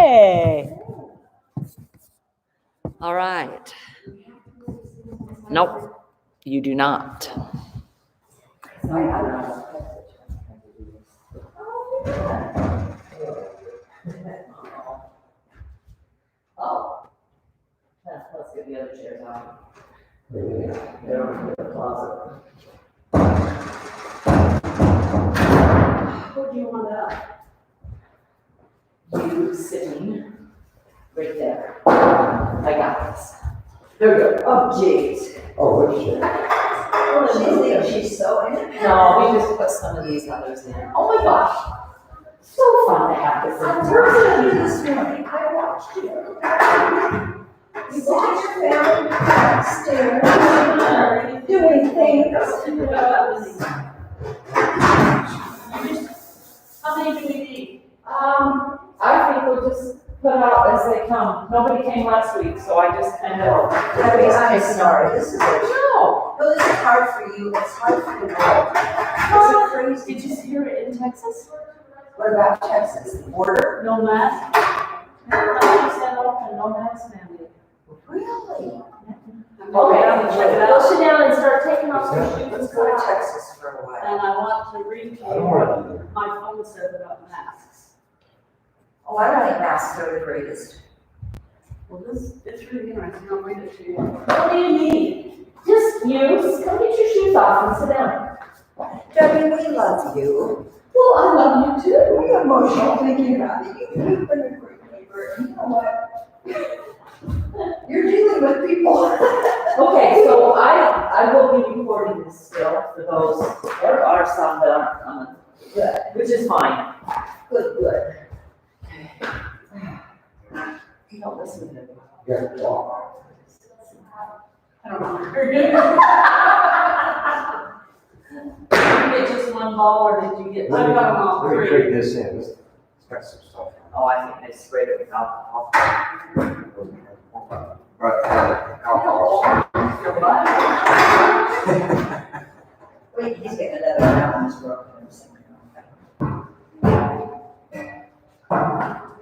Hey. All right. Nope, you do not. Oh. Let's get the other chairs out. They're over in the closet. What do you want up? You sitting right there. I got this. There we go. Oh, jeez. Oh, what shit? Oh, She's so independent. no, we just put some of these others in. Oh my gosh. So fun to have this. I was with you this morning. I watched you. You saw your family downstairs doing things. How many do we need? I think we'll just put out as they come. Nobody came last week, so I just kind of. I'm sorry. This is No. no, this is hard for you. It's hard for the world. It's crazy. Did you hear it in Texas? What about Texas? The border? No mask. No mask mandate. Really? Okay, I'm gonna check it out. Go sit down and start taking off your shoes. Let's go to Texas for a while. And I want to read to I you don't what want to. my phone said about masks. Oh, I don't think masks are the greatest. Well, it's really interesting. I'll read it to you. What do you need? Just come get your shoes off and sit down. Debbie, we love you. Well, I love you too. We're emotional thinking about it. You've been a great neighbor, and you know what? You're dealing with people. Okay, so I will be recording this still for those, there are some that aren't coming. Good. Which is fine. Good. You don't listen to me. You got to talk. I don't know. Did you get just one ball or did you get? I got them all Let me three. trade this in. It's got some stuff. Oh, I think they sprayed it with alcohol. But alcohol. Wait, he's getting another round. He's broken.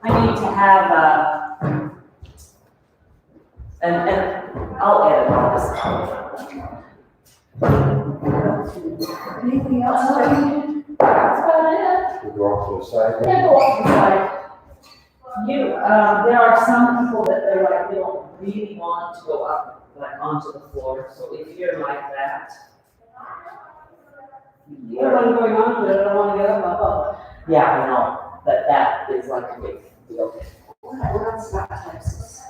I need to have, and I'll edit all this. Anything else? Debbie? That's about it. We go off to the side. Yeah, go off the side. There are some people that they're like, they don't really want to go up, like onto the floor, so if you're like that. I don't want to going on, but I don't want to get up above. Yeah, I know, but that is like a big deal. What else about Texas?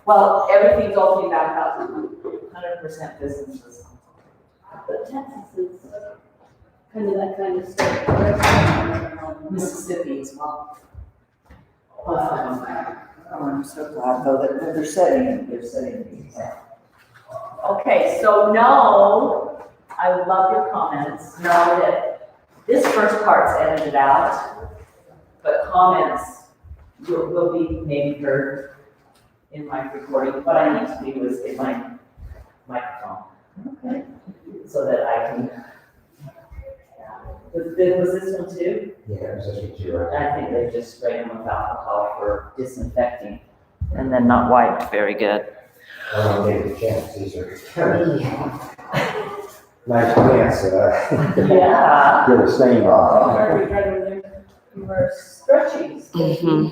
Well, everything's opening back up, 100% businesses. But Texas is kind of that kind of state. Mississippi as well. Oh, I'm so glad though that they're setting these. Okay, so no, I love your comments. Know that this first part's edited out, but comments will be maybe heard in my recording. What I need to do is get my microphone. Okay. So that I can. Was this one too? Yeah, it was just what you were. I think they just sprayed them with alcohol for disinfecting and then not wiped very good. I don't take a chance. These are kind of nice pants. Yeah. Get a stain off. You were stretchies. Mm-hmm.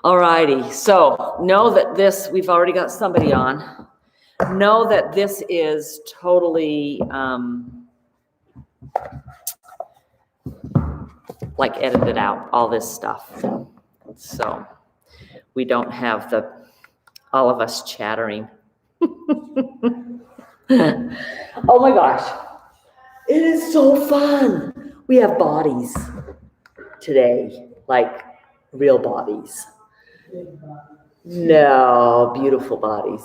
All righty, so know that this, we've already got somebody on. Know that this is totally, like edited out, all this stuff. So we don't have all of us chattering. Oh my gosh, it is so fun. We have bodies today, like real bodies. No, beautiful bodies.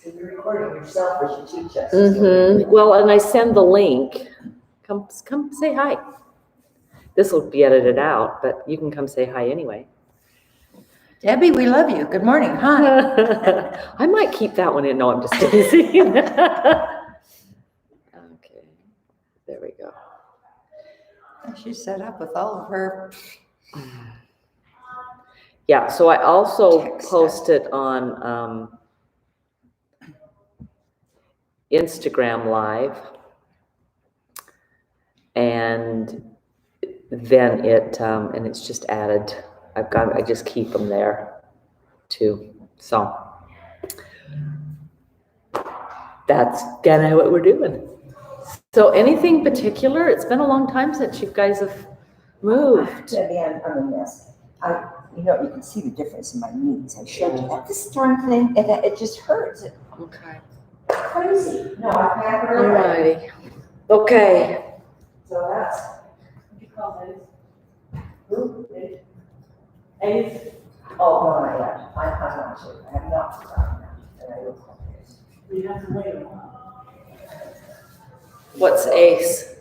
So you're recording yourself as you teach us. Mm-hmm. Well, and I send the link. Come say hi. This will be edited out, but you can come say hi anyway. Debbie, we love you. Good morning. Hi. I might keep that one in. No, I'm just teasing. Okay, there we go. She's set up with all of her Yeah, so I also Text. posted on Instagram Live, and then and it's just added. I just keep them there too. So that's kind of what we're doing. So anything particular? It's been a long time since you guys have moved. Debbie, I'm a mess. You can see the difference in my knees. I showed you that this darn thing, and it just hurts. It's Okay. crazy. No, I can't All righty. Okay. So that's. What do you call those? Who? Ace? Oh, no, not yet. I'm not sure. I have not forgotten that. And I will call this. You have to wait a while. What's ACE?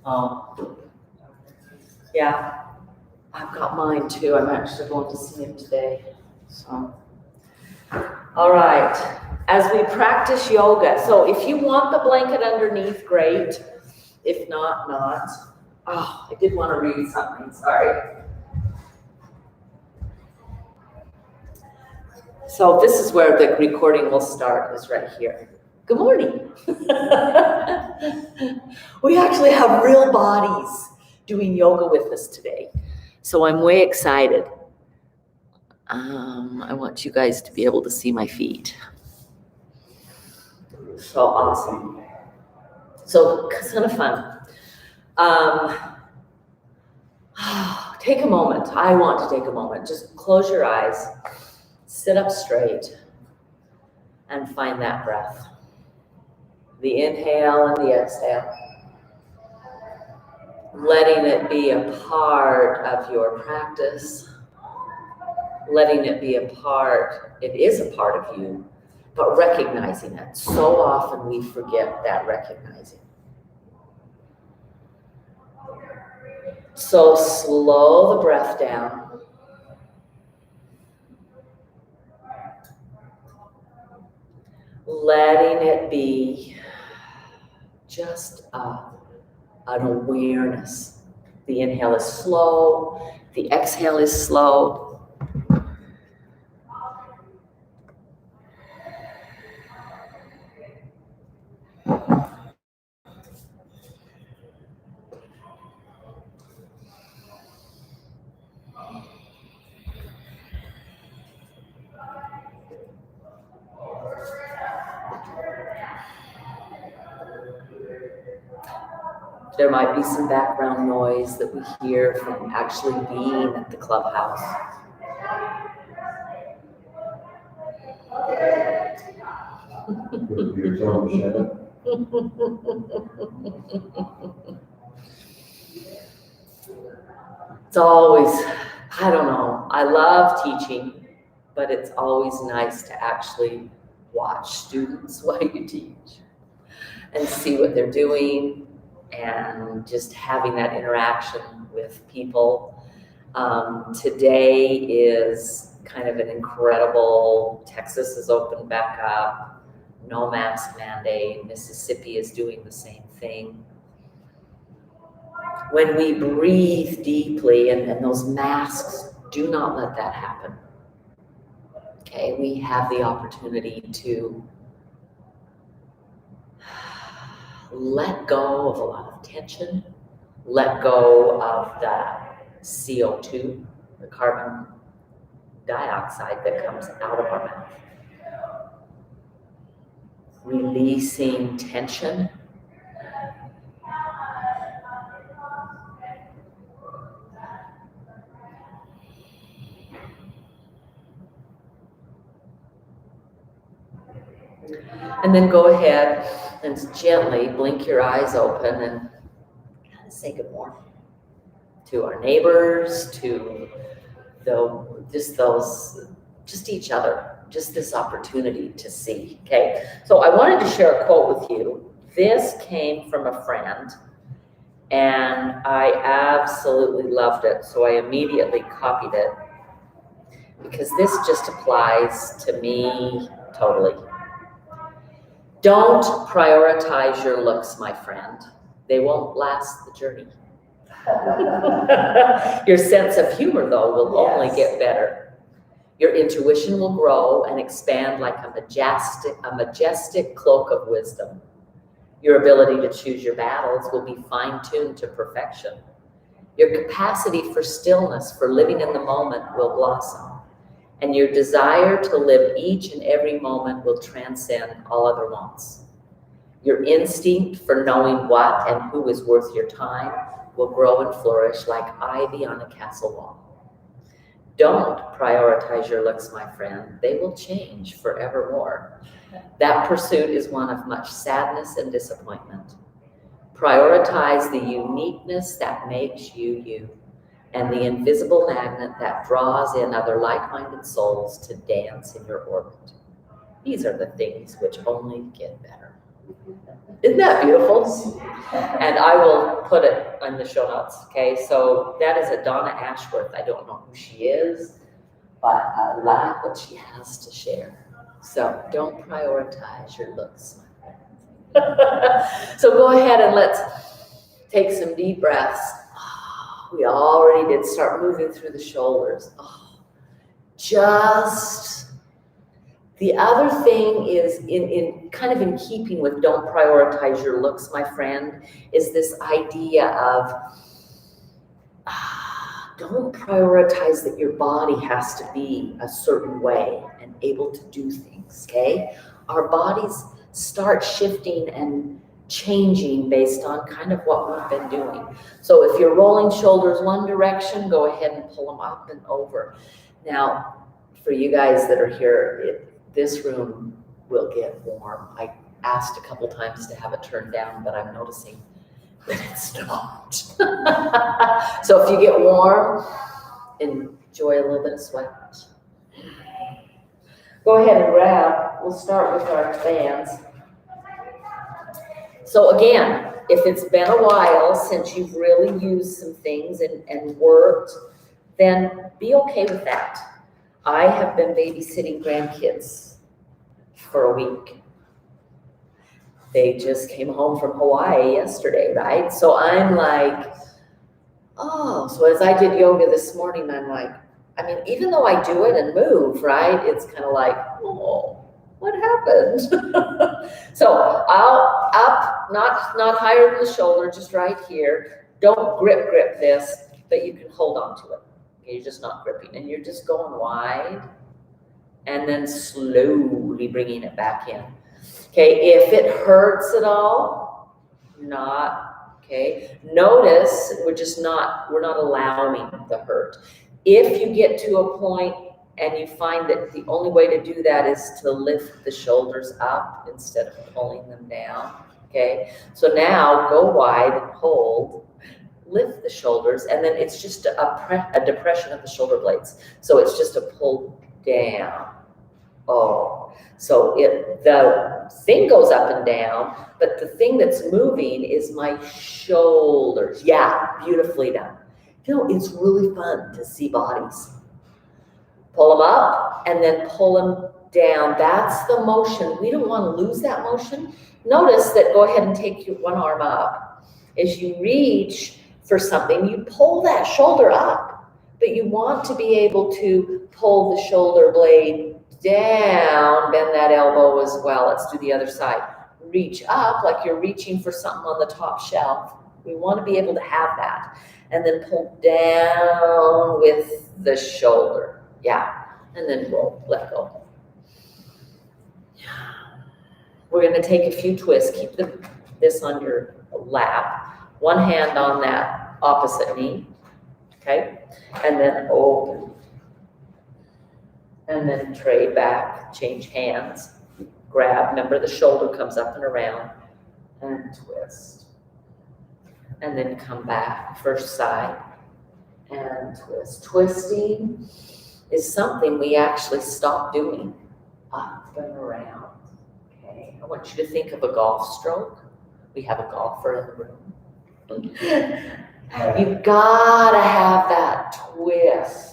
Oh. Yeah. I've got mine too. I'm actually going to see him today. So. All right. As we practice yoga, so if you want the blanket underneath, great. If not, not. Oh, I did want to read something. Sorry. So this is where the recording will start, is right here. Good morning. We actually have real bodies doing yoga with us today. So I'm way excited. I want you guys to be able to see my feet. So awesome. So it's kind of fun. Take a moment. I want to take a moment. Just close your eyes. Sit up straight and find that breath. The inhale and the exhale. Letting it be a part of your practice. Letting it be a part, it is a part of you, but recognizing it. So often we forget that recognizing. So slow the breath down. Letting it be just an awareness. The inhale is slow, the exhale is slow. There might be some background noise that we hear from actually being at the clubhouse. You're telling me shut up? It's always, I don't know, I love teaching, but it's always nice to actually watch students while you teach and see what they're doing and just having that interaction with people. Today is kind of an incredible, Texas is opened back up, no mask mandate, Mississippi is doing the same thing. When we breathe deeply, and those masks, do not let that happen. Okay, we have the opportunity to let go of a lot of tension, let go of that CO2, the carbon dioxide that comes out of our mouth. Releasing tension. And then go ahead and gently blink your eyes open and kind of say good morning to our neighbors, to just each other, just this opportunity to see, okay? So I wanted to share a quote with you. This came from a friend, and I absolutely loved it, so I immediately copied it, because this just applies to me totally. Don't prioritize your looks, my friend. They won't last the journey. Your sense of humor, though, will only Yes. get better. Your intuition will grow and expand like a majestic cloak of wisdom. Your ability to choose your battles will be fine-tuned to perfection. Your capacity for stillness, for living in the moment, will blossom. And your desire to live each and every moment will transcend all other wants. Your instinct for knowing what and who is worth your time will grow and flourish like ivy on a castle wall. Don't prioritize your looks, my friend. They will change forevermore. That pursuit is one of much sadness and disappointment. Prioritize the uniqueness that makes you you, and the invisible magnet that draws in other like-minded souls to dance in your orbit. These are the things which only get better. Isn't that beautiful? And I will put it in the show notes, okay? So that is a Donna Ashworth. I don't know who she is, but I like what she has to share. So don't prioritize your looks, my friend. So go ahead and let's take some deep breaths. We already did start moving through the shoulders. The other thing is in kind of in keeping with don't prioritize your looks, my friend, is this idea of don't prioritize that your body has to be a certain way and able to do things, okay? Our bodies start shifting and changing based on kind of what we've been doing. So if you're rolling shoulders one direction, go ahead and pull them up and over. Now, for you guys that are here, this room will get warm. I asked a couple times to have it turned down, but I'm noticing that it's not. So if you get warm, enjoy a little bit of sweat. Go ahead and grab. We'll start with our bands. So again, if it's been a while since you've really used some things and worked, then be okay with that. I have been babysitting grandkids for a week. They just came home from Hawaii yesterday, right? So I'm like, so as I did yoga this morning, I'm like, I mean, even though I do it and move, right? It's kind of like, what happened? So I'll up, not higher than the shoulder, just right here. Don't grip this, but you can hold on to it. Okay, you're just not gripping, and you're just going wide, and then slowly bringing it back in. Okay, if it hurts at all, not, okay. Notice we're not allowing the hurt. If you get to a point and you find that the only way to do that is to lift the shoulders up instead of pulling them down, okay? So now go wide and hold, lift the shoulders, and then it's just a depression of the shoulder blades. So it's just a pull down. So the thing goes up and down, but the thing that's moving is my shoulders. Yeah, beautifully done. You know, it's really fun to see bodies. Pull them up and then pull them down. That's the motion. We don't want to lose that motion. Notice that, go ahead and take your one arm up. As you reach for something, you pull that shoulder up, but you want to be able to pull the shoulder blade down, bend that elbow as well. Let's do the other side. Reach up like you're reaching for something on the top shelf. We want to be able to have that. And then pull down with the shoulder. Yeah. And then roll, let go. We're going to take a few twists. Keep this on your lap. One hand on that opposite knee. Okay. And then open. And then trade back, change hands. Grab, remember the shoulder comes up and around. And twist. And then come back, first side, and twist. Twisting is something we actually stop doing. Up and around. Okay, I want you to think of a golf stroke. We have a golfer in the room. You've got to have that twist.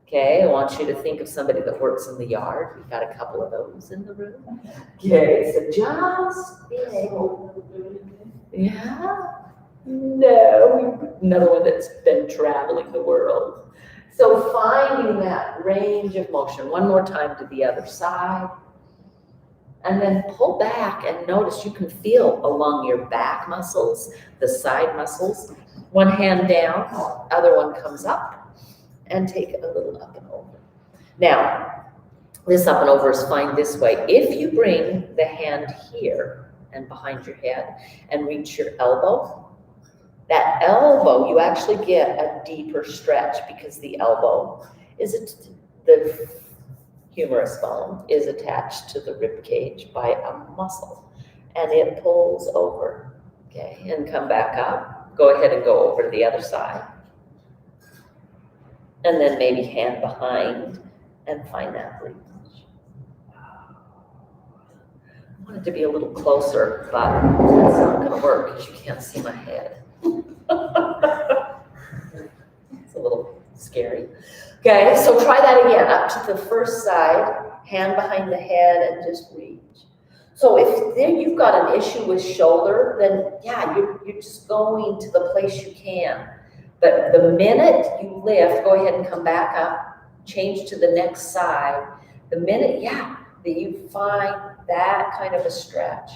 Okay, I want you to think of somebody that works in the yard. We've got a couple of those in the room. Okay, so just being able, yeah. No, another one that's been traveling the world. So finding that range of motion, one more time to the other side. And then pull back and notice you can feel along your back muscles, the side muscles. One hand down, other one comes up, and take it a little up and over. Now, this up and over is fine this way. If you bring the hand here and behind your head and reach your elbow, that elbow, you actually get a deeper stretch because the elbow is the humerus bone is attached to the rib cage by a muscle, and it pulls over, okay, and come back up. Go ahead and go over to the other side. And then maybe hand behind and find that breathing. I want it to be a little closer, but that's not gonna work because you can't see my head. It's a little scary. Okay, so try that again, up to the first side, hand behind the head and just reach. So if there you've got an issue with shoulder, then yeah, you're just going to the place you can. But the minute you lift, go ahead and come back up, change to the next side. The minute, yeah, that you find that kind of a stretch,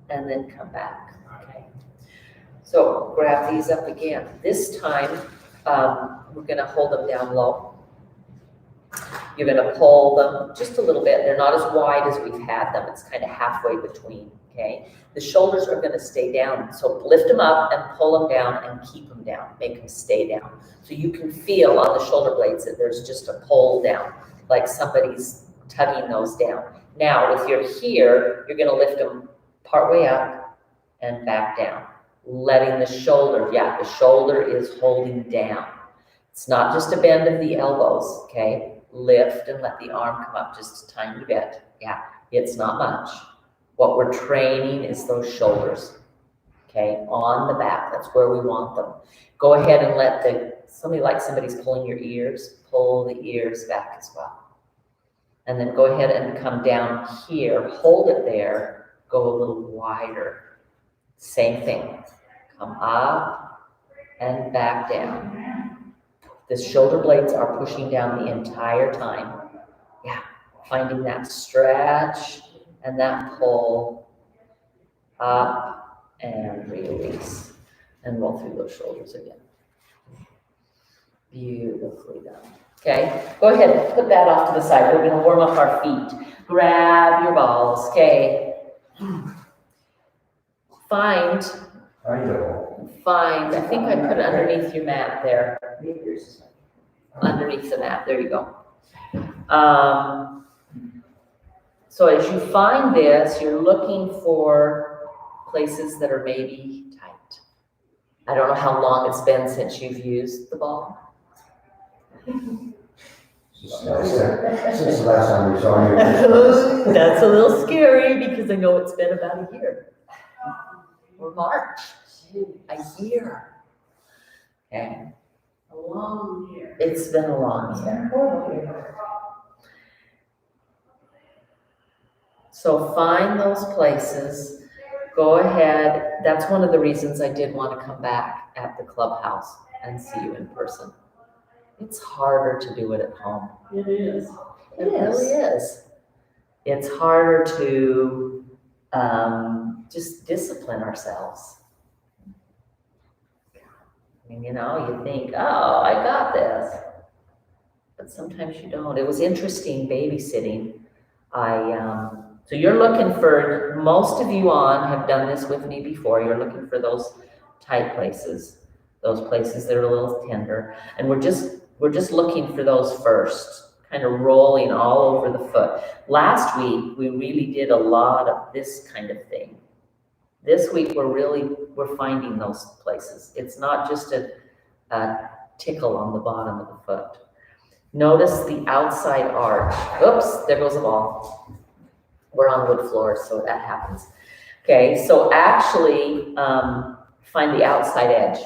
and then come back, okay? So grab these up again. This time, we're gonna hold them down low. You're gonna pull them just a little bit. They're not as wide as we've had them. It's kind of halfway between, okay? The shoulders are gonna stay down. So lift them up and pull them down and keep them down. Make them stay down. So you can feel on the shoulder blades that there's just a pull down, like somebody's tugging those down. Now, if you're here, you're gonna lift them partway up and back down. Letting the shoulder, yeah, the shoulder is holding down. It's not just a bend of the elbows, okay? Lift and let the arm come up just a tiny bit. Yeah, it's not much. What we're training is those shoulders, okay? On the back, that's where we want them. Go ahead and let somebody's pulling your ears, pull the ears back as well. And then go ahead and come down here, hold it there, go a little wider. Same thing, come up and back down. The shoulder blades are pushing down the entire time. Yeah, finding that stretch and that pull up and release. And roll through those shoulders again. Beautifully done. Okay, go ahead and put that off to the side. We're gonna warm up our feet. Grab your balls, okay? Find, I think I put it underneath your mat there. Underneath the mat, there you go. So as you find this, you're looking for places that are maybe tight. I don't know how long it's been since you've used the ball. Since the last time we saw you. That's a little scary because I know it's been about a year. Or March, a year. Okay. A long year. It's been a long year. So find those places, go ahead. That's one of the reasons I did want to come back at the clubhouse and see you in person. It's harder to do it at home. It is. It really is. It's harder to just discipline ourselves. I mean, you know, you think, oh, I got this. But sometimes you don't. It was interesting babysitting. So you're looking for, most of you have done this with me before. You're looking for those tight places, those places that are a little tender. And we're just looking for those first, kind of rolling all over the foot. Last week, we really did a lot of this kind of thing. This week, we're finding those places. It's not just a tickle on the bottom of the foot. Notice the outside arch. Oops, there goes the ball. We're on wood floors, so that happens. Okay, so actually, find the outside edge.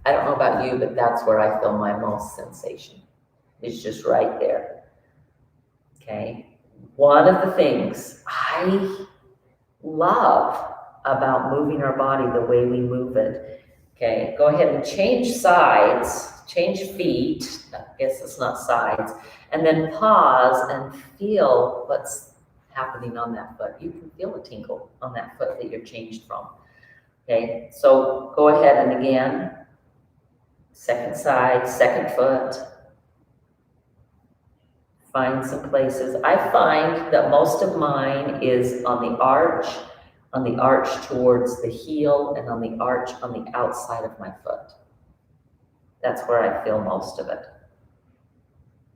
I don't know about you, but that's where I feel my most sensation. It's just right there. Okay, one of the things I love about moving our body the way we move it Okay, go ahead and change sides, change feet, I guess it's not sides, and then pause and feel what's happening on that foot. You can feel a tingle on that foot that you're changed from. Okay, so go ahead and again, second side, second foot. Find some places. I find that most of mine is on the arch towards the heel, and on the arch on the outside of my foot. That's where I feel most of it.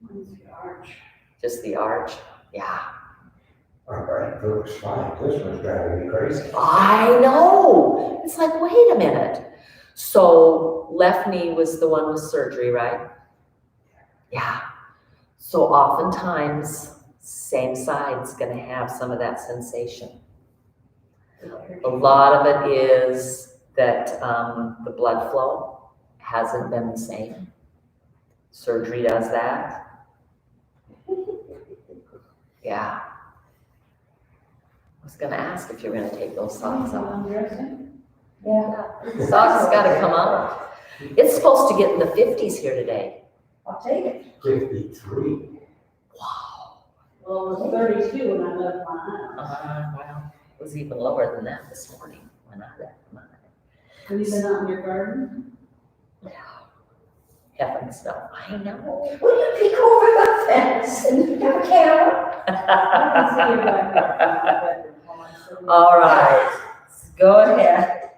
Mine's the arch. Just the arch. Yeah. All right, folks, fine. This one's driving me crazy. I know. It's like, wait a minute. So left knee was the one with surgery, right? Yeah. So oftentimes, same side's going to have some of that sensation. A lot of it is that the blood flow hasn't been the same. Surgery does that. Yeah. I was going to ask if you're going to take those socks off. Yeah. Socks got to come up. It's supposed to get in the 50s here today. I'll take it. 53. Wow. Well, it was 32 when I left my house. Well, it was even lower than that this morning when I left mine. Have you been out in your garden? Heavens no. I know. Will you peek over the fence and have a camera? I can see you back there. All right, go ahead.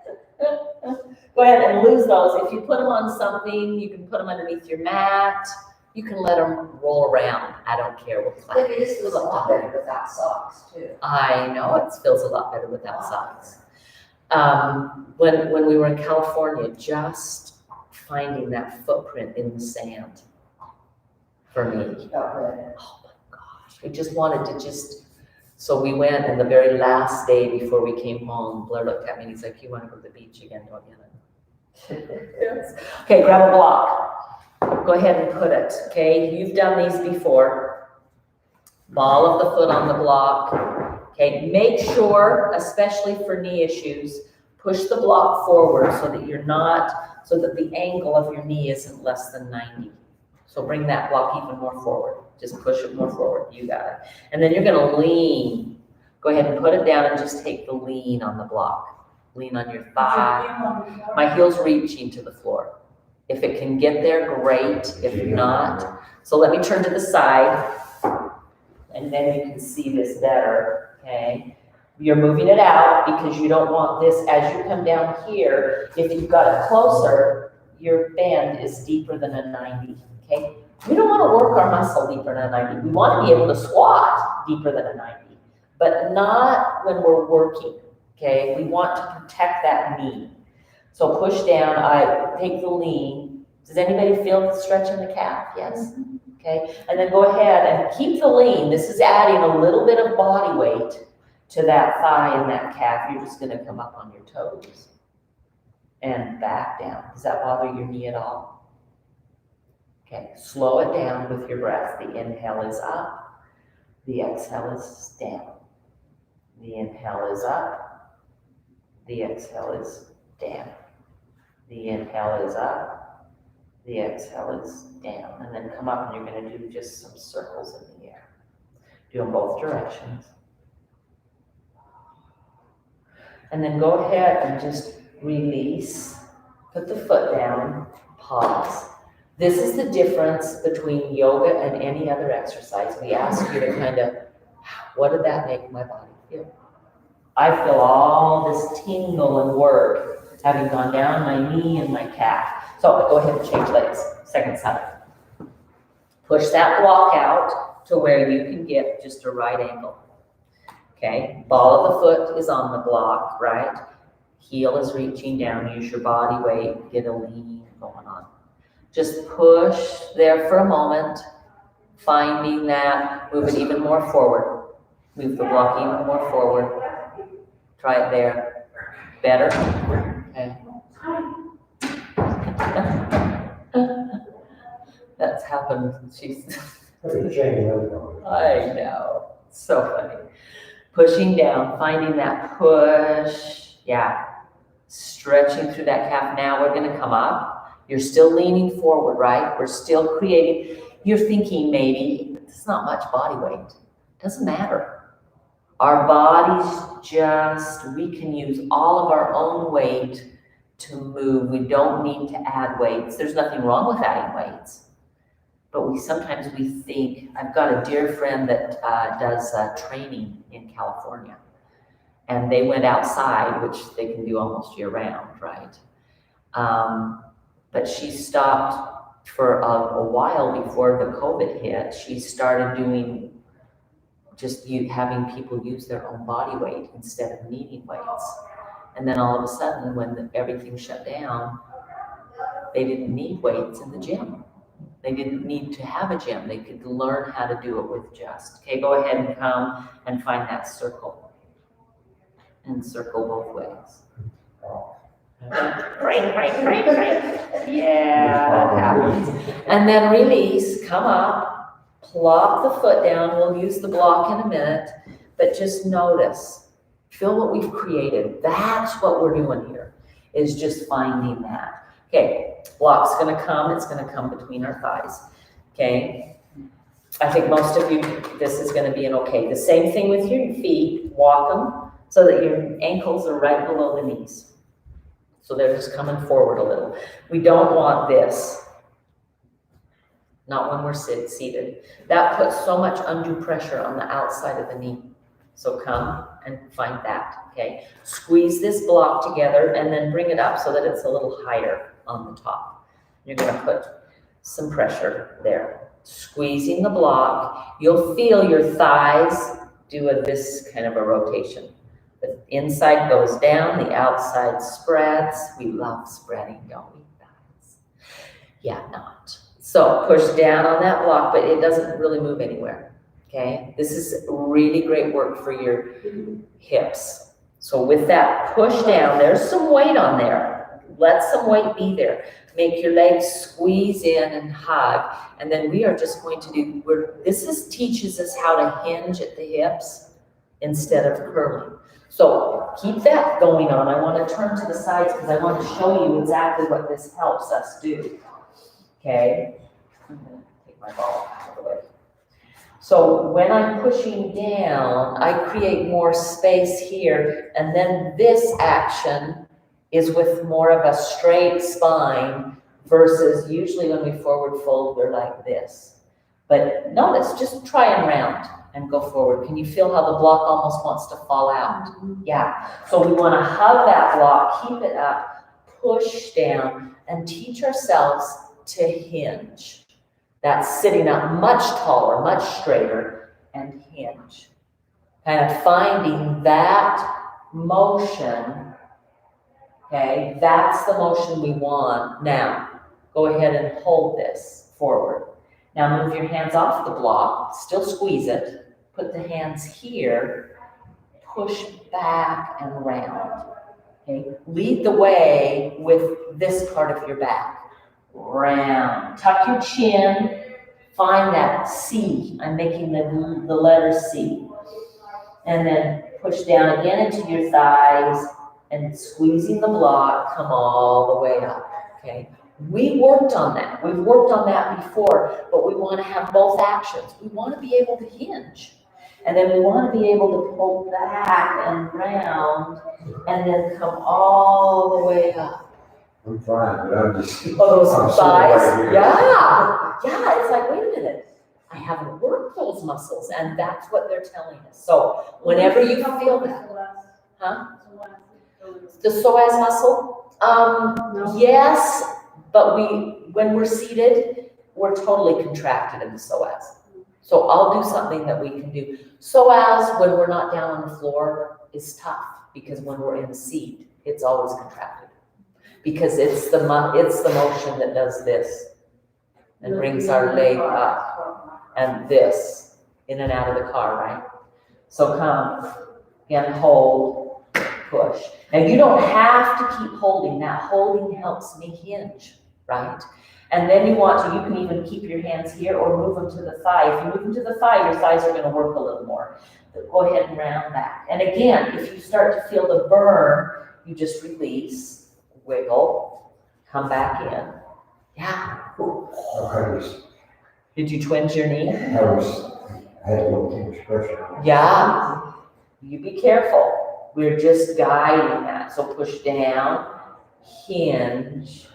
Go ahead and lose those. If you put them on something, you can put them underneath your mat. You can let them roll around. I don't care what But it just feels a lot better without socks too. I know it feels a lot better without socks. When we were in California, just finding that footprint in the sand for me. Oh my gosh, we just wanted to so we went, and the very last day before we came home, Blair looked at me and he's like, you want to go to the beach again, don't you? Yes. Okay, grab a block. Go ahead and put it, okay? You've done these before. Ball of the foot on the block. Okay, make sure, especially for knee issues, push the block forward so that the angle of your knee isn't less than 90. So bring that block even more forward. Just push it more forward. You got it. And then you're going to lean. Go ahead and put it down and just take the lean on the block. Lean on your thigh. My heel's reaching to the floor. If it can get there, great. If not, so let me turn to the side, and then you can see this better, okay? You're moving it out because you don't want this, as you come down here, if you've got it closer, your band is deeper than a 90, okay? We don't want to work our muscle deeper than a 90. We want to be able to squat deeper than a 90, but not when we're working, okay? We want to protect that knee. So push down, I take the lean. Does anybody feel the stretch in the calf? Yes? Okay, and then go ahead and keep the lean. This is adding a little bit of body weight to that thigh and that calf. You're just gonna come up on your toes and back down. Does that bother your knee at all? Okay, slow it down with your breath. The inhale is up, the exhale is down. The inhale is up, the exhale is down. The inhale is up, the exhale is down. And then come up and you're going to do just some circles in the air. Do them both directions. And then go ahead and just release. Put the foot down, pause. This is the difference between yoga and any other exercise. We ask you to kind of, what did that make my body feel? I feel all this tingle and work having gone down my knee and my calf. So go ahead and change legs, second side. Push that block out to where you can get just a right angle. Okay, ball of the foot is on the block, right? Heel is reaching down, use your body weight, get a lean going on. Just push there for a moment, finding that, move it even more forward. Move the block even more forward. Try it there. Better? Okay. That's happened. She's. I know. So funny. Pushing down, finding that push. Yeah. Stretching through that calf. Now we're gonna come up. You're still leaning forward, right? We're still creating. You're thinking maybe, it's not much body weight. Doesn't matter. Our bodies we can use all of our own weight to move. We don't need to add weights. There's nothing wrong with adding weights. But sometimes we think, I've got a dear friend that does training in California. And they went outside, which they can do almost year round, right? But she stopped for a while before the COVID hit. She started doing having people use their own body weight instead of needing weights. And then all of a sudden, when everything shut down, they didn't need weights in the gym. They didn't need to have a gym. They could learn how to do it with just. Okay, go ahead and come and find that circle. And circle both ways. Break. Yeah, that happens. And then release, come up, plop the foot down. We'll use the block in a minute, but just notice, feel what we've created. That's what we're doing here, is just finding that. Okay, block's gonna come, it's gonna come between our thighs, okay? I think most of you, this is gonna be an okay. The same thing with your feet, walk them so that your ankles are right below the knees. So they're just coming forward a little. We don't want this, not when we're seated. That puts so much undue pressure on the outside of the knee. So come and find that, okay? Squeeze this block together and then bring it up so that it's a little higher on the top. You're gonna put some pressure there. Squeezing the block, you'll feel your thighs do this kind of a rotation. The inside goes down, the outside spreads. We love spreading, don't we, guys? Yeah, not. So push down on that block, but it doesn't really move anywhere, okay? This is really great work for your hips. So with that push down, there's some weight on there. Let some weight be there. Make your legs squeeze in and hug. And then we are just going to do, teaches us how to hinge at the hips instead of curling. So keep that going on. I want to turn to the sides because I want to show you exactly what this helps us do. Okay? I'm going to take my ball out of the way. So when I'm pushing down, I create more space here. And then this action is with more of a straight spine versus usually when we forward fold, we're like this. But notice, just try and round and go forward. Can you feel how the block almost wants to fall out? Yeah. So we want to hug that block, keep it up, push down, and teach ourselves to hinge. That's sitting up much taller, much straighter, and hinge. Kind of finding that motion. Okay, that's the motion we want. Now, go ahead and hold this forward. Now move your hands off the block, still squeeze it. Put the hands here, push back and round. Okay, lead the way with this part of your back. Round, tuck your chin, find that C. I'm making the letter C. And then push down again into your thighs and squeezing the block, come all the way up, okay? We worked on that. We've worked on that before, but we want to have both actions. We want to be able to hinge. And then we want to be able to pull back and round and then come all the way up. I'm fine, but I'm just. Oh, those I'm thighs? sitting right here. Yeah, it's like, wait a minute. I haven't worked those muscles, and that's what they're telling us. So whenever you feel that, huh? The psoas muscle? No. Yes, but when we're seated, we're totally contracted in the psoas. So I'll do something that we can do. Psoas, when we're not down on the floor, is tough because when we're in the seat, it's always contracted. Because it's the motion that does this and brings our leg up and this in and out of the car, right? So come and hold, push. Now you don't have to keep holding. That holding helps me hinge, right? And then you can even keep your hands here or move them to the thigh. If you move them to the thigh, your thighs are going to work a little more. But go ahead and round back. And again, if you start to feel the burn, you just release, wiggle, come back in. Yeah. Did you twinge your knee? I had a little too much pressure. Yeah. You be careful. We're just guiding that. So push down, hinge,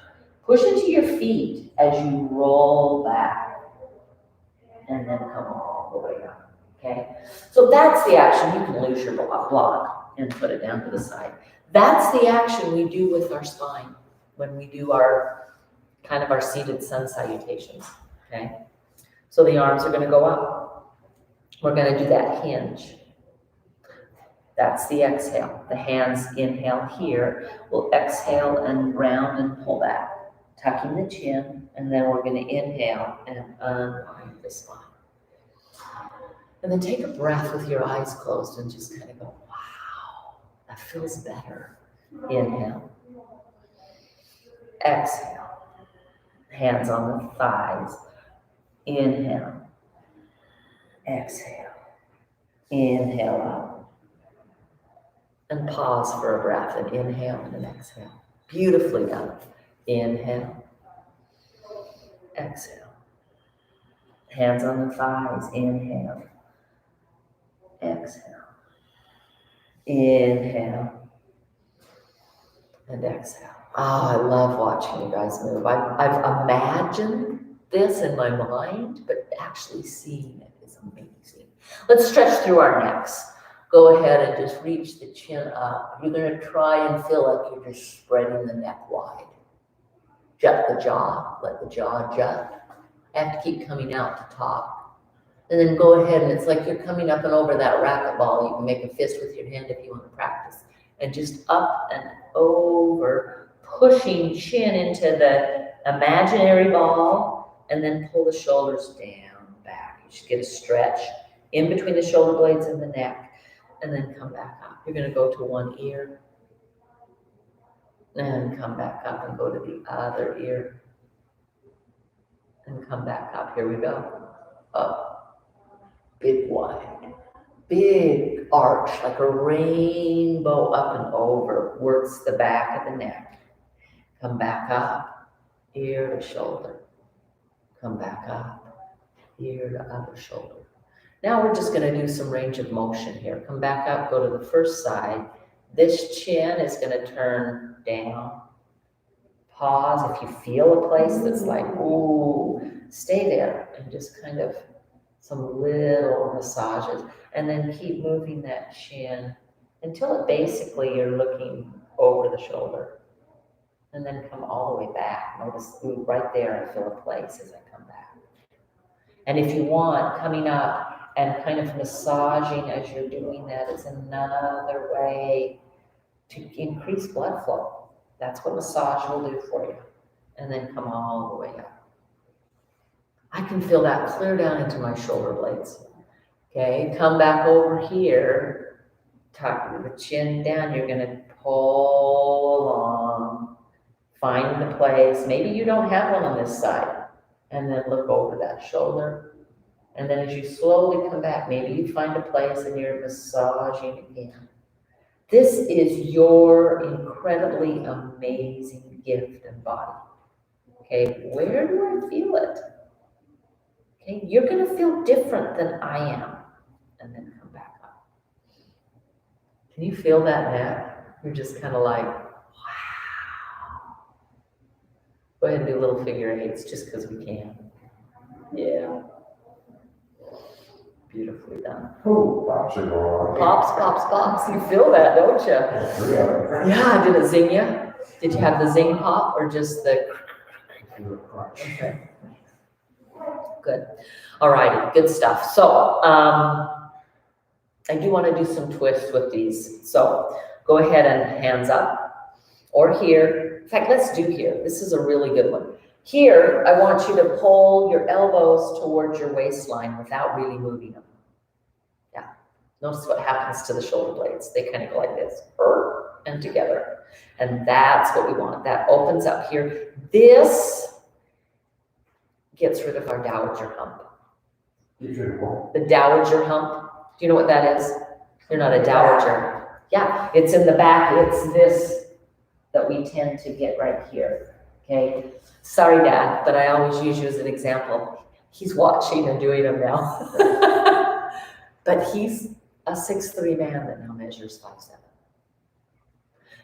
push into your feet as you roll back, and then come all the way up. Okay? So that's the action. You can lose your block and put it down to the side. That's the action we do with our spine when we do our kind of our seated sun salutations. Okay? So the arms are going to go up. We're going to do that hinge. That's the exhale. The hands inhale here. We'll exhale and round and pull back, tucking the chin, and then we're going to inhale and unwind the spine. And then take a breath with your eyes closed and just kind of go, wow, that feels better. Inhale. Exhale. Hands on the thighs. Inhale. Exhale. Inhale up. And pause for a breath and inhale and an exhale. Beautifully done. Inhale. Exhale. Hands on the thighs. Inhale. Exhale. Inhale. And exhale. I love watching you guys move. I've imagined this in my mind, but actually seeing it is amazing. Let's stretch through our necks. Go ahead and just reach the chin up. You're going to try and feel like you're just spreading the neck wide. Jut the jaw. Let the jaw jut. I have to keep coming out to talk. And then go ahead and it's like you're coming up and over that racquetball. You can make a fist with your hand if you want to practice. And just up and over, pushing chin into the imaginary ball, and then pull the shoulders down, back. You should get a stretch in between the shoulder blades and the neck. And then come back up. You're going to go to one ear. And come back up and go to the other ear. And come back up. Here we go. Up. Big wide. Big arch, like a rainbow up and over. Works the back of the neck. Come back up. Ear to shoulder. Come back up. Ear to other shoulder. Now we're just going to do some range of motion here. Come back up, go to the first side. This chin is going to turn down. Pause. If you feel a place that's like, ooh, stay there and just kind of some little massages. And then keep moving that chin until it basically you're looking over the shoulder. And then come all the way back. Notice, ooh, right there I feel a place as I come back. And if you want, coming up, and kind of massaging as you're doing that is another way to increase blood flow. That's what massage will do for you. And then come all the way up. I can feel that clear down into my shoulder blades. Okay, come back over here. Tuck the chin down. You're going to pull along. Find the place. Maybe you don't have one on this side. And then look over that shoulder. And then as you slowly come back, maybe you find a place and you're massaging again. This is your incredibly amazing gift and body. Okay, where do I feel it? Okay, you're going to feel different than I am. And then come back up. Can you feel that neck? You're just kind of like, wow. Go ahead and do little figure eights just because we can. Yeah. Beautifully done. Oh, pops are going on. Pops, pops, pops. You feel that, don't you? Yeah, did it zing you? Did you have the zing pop or just the... Okay. Good. All righty, good stuff. So, I do want to do some twists with these. So, go ahead and hands up or here. In fact, let's do here. This is a really good one. Here, I want you to pull your elbows towards your waistline without really moving them. Yeah. Notice what happens to the shoulder blades. They kind of go like this, and together. And that's what we want. That opens up here. This gets rid of our dowager hump. The dowager hump. Do you know what that is? You're not a dowager. Yeah, it's in the back. It's this that we tend to get right here, okay? Sorry, Dad, but I always use you as an example. He's watching and doing them now. But he's a 6'3" man that now measures 5'7".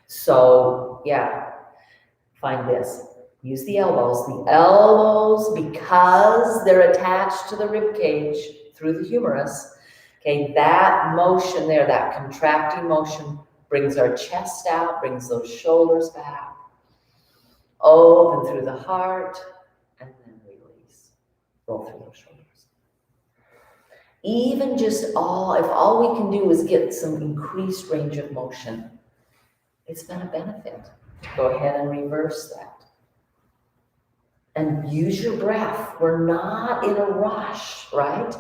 So, yeah, find this. Use the elbows. The elbows, because they're attached to the rib cage through the humerus, okay, that motion there, that contracting motion, brings our chest out, brings those shoulders back, open through the heart, and then release. Roll through those shoulders. Even just if all we can do is get some increased range of motion, it's been a benefit. Go ahead and reverse that. And use your breath. We're not in a rush, right?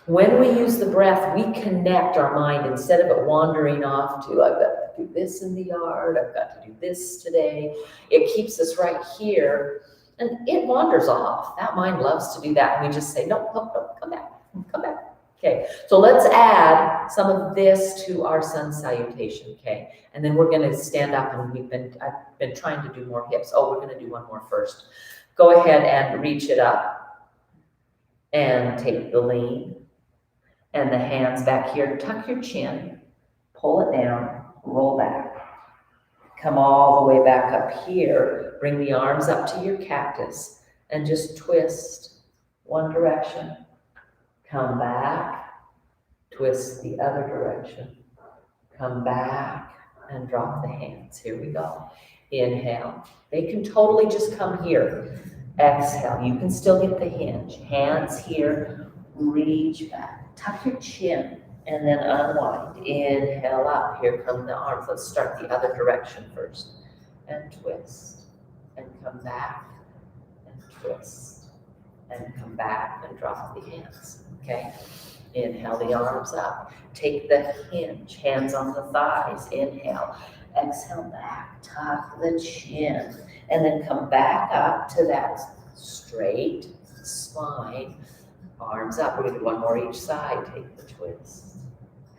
When we use the breath, we connect our mind instead of it wandering off to, I've got to do this in the yard, I've got to do this today. It keeps us right here, and it wanders off. That mind loves to do that. And we just say, no, come back, come back. Okay, so let's add some of this to our sun salutation, okay? And then we're gonna stand up, and I've been trying to do more hips. Oh, we're gonna do one more first. Go ahead and reach it up and take the lean and the hands back here. Tuck your chin, pull it down, roll back. Come all the way back up here. Bring the arms up to your cactus and just twist one direction. Come back, twist the other direction. Come back and drop the hands. Here we go. Inhale. They can totally just come here. Exhale. You can still get the hinge. Hands here. Reach back. Tuck your chin and then unwind. Inhale up. Here come the arms. Let's start the other direction first. And twist. And come back. And twist. And come back and drop the hands. Okay? Inhale the arms up. Take the hinge. Hands on the thighs. Inhale. Exhale back. Tuck the chin. And then come back up to that straight spine. Arms up. We're going to do one more each side. Take the twist.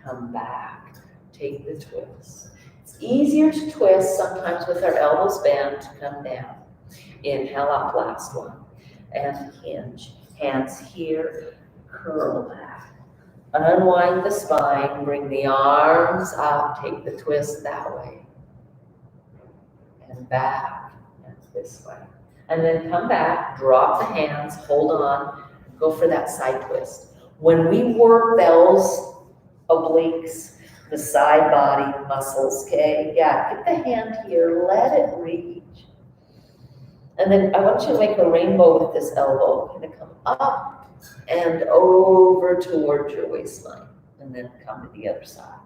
Come back. Take the twist. It's easier to twist sometimes with our elbows bent to come down. Inhale up. Last one. And hinge. Hands here. Curl back. Unwind the spine. Bring the arms up. Take the twist that way. And back. And this way. And then come back. Drop the hands. Hold on. Go for that side twist. When we work those obliques, the side body muscles, okay? Yeah, get the hand here, let it reach. And then I want you to make a rainbow with this elbow. Gonna come up and over towards your waistline. And then come to the other side.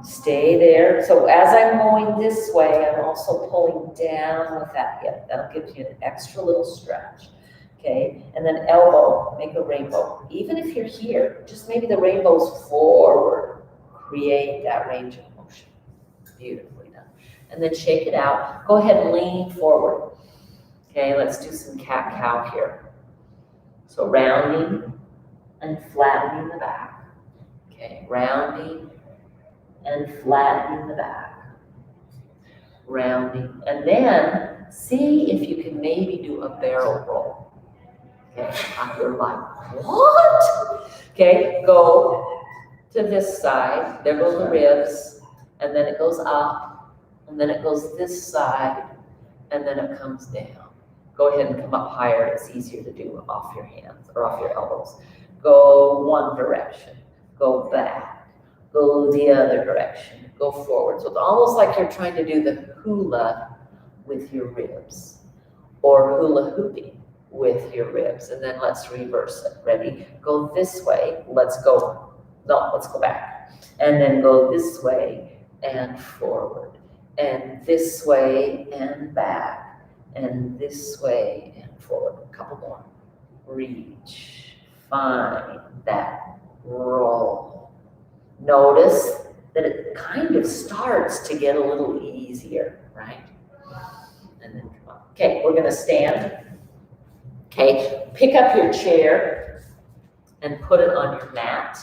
Stay there. So as I'm going this way, I'm also pulling down with that hip. That'll give you an extra little stretch. Okay, and then elbow, make a rainbow. Even if you're here, just maybe the rainbow's forward. Create that range of motion. Beautifully done. And then shake it out. Go ahead and lean forward. Okay, let's do some cat-cow here. So rounding and flattening the back. Okay, rounding and flattening the back. Rounding. And then see if you can maybe do a barrel roll. Okay, you're like, what? Okay, go to this side. There go the ribs. And then it goes up. And then it goes this side. And then it comes down. Go ahead and come up higher. It's easier to do off your hands or off your elbows. Go one direction. Go back. Go the other direction. Go forward. So it's almost like you're trying to do the hula with your ribs. Or hula hooping with your ribs. And then let's reverse it. Ready? Go this way. Let's go. No, let's go back. And then go this way and forward. And this way and back. And this way and forward. A couple more. Reach. Find that roll. Notice that it kind of starts to get a little easier, right? And then come on. Okay, we're going to stand. Okay, pick up your chair and put it on your mat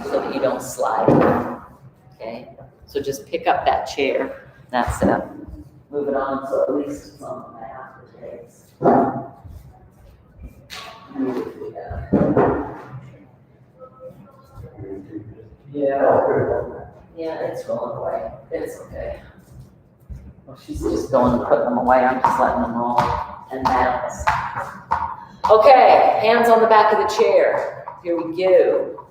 so that you don't slide. Okay, So just pick up that chair. That's it. Move it on so at least it's on the mat. Yeah, it's rolling away. It's okay. Well, she's just going to put them away. I'm just letting them roll and balance. Okay, hands on the back of the chair. Here we go.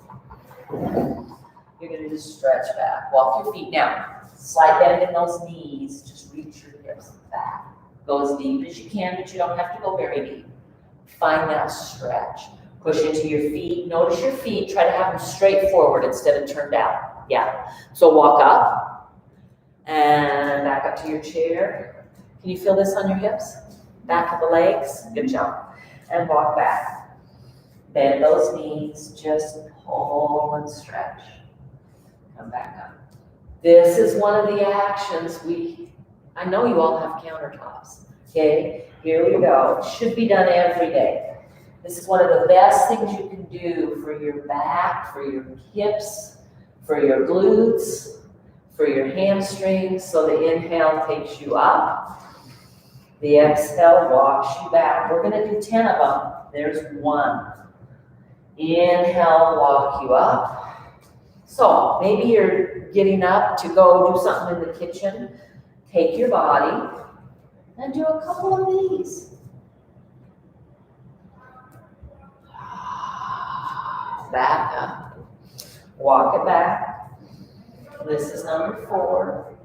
You're going to just stretch back. Walk your feet down. Slight bend in those knees. Just reach your hips back. Go as deep as you can, but you don't have to go very deep. Find that stretch. Push into your feet. Notice your feet. Try to have them straight forward instead of turned out. Yeah. So walk up and back up to your chair. Can you feel this on your hips? Back of the legs. Good job. And walk back. Bend those knees. Just pull and stretch. Come back up. This is one of the actions I know you all have countertops. Okay, here we go. It should be done every day. This is one of the best things you can do for your back, for your hips, for your glutes, for your hamstrings. So the inhale takes you up. The exhale walks you back. We're going to do 10 of them. There's 1. Inhale, walk you up. So maybe you're getting up to go do something in the kitchen. Take your body and do a couple of these. Back up. Walk it back. This is number 4.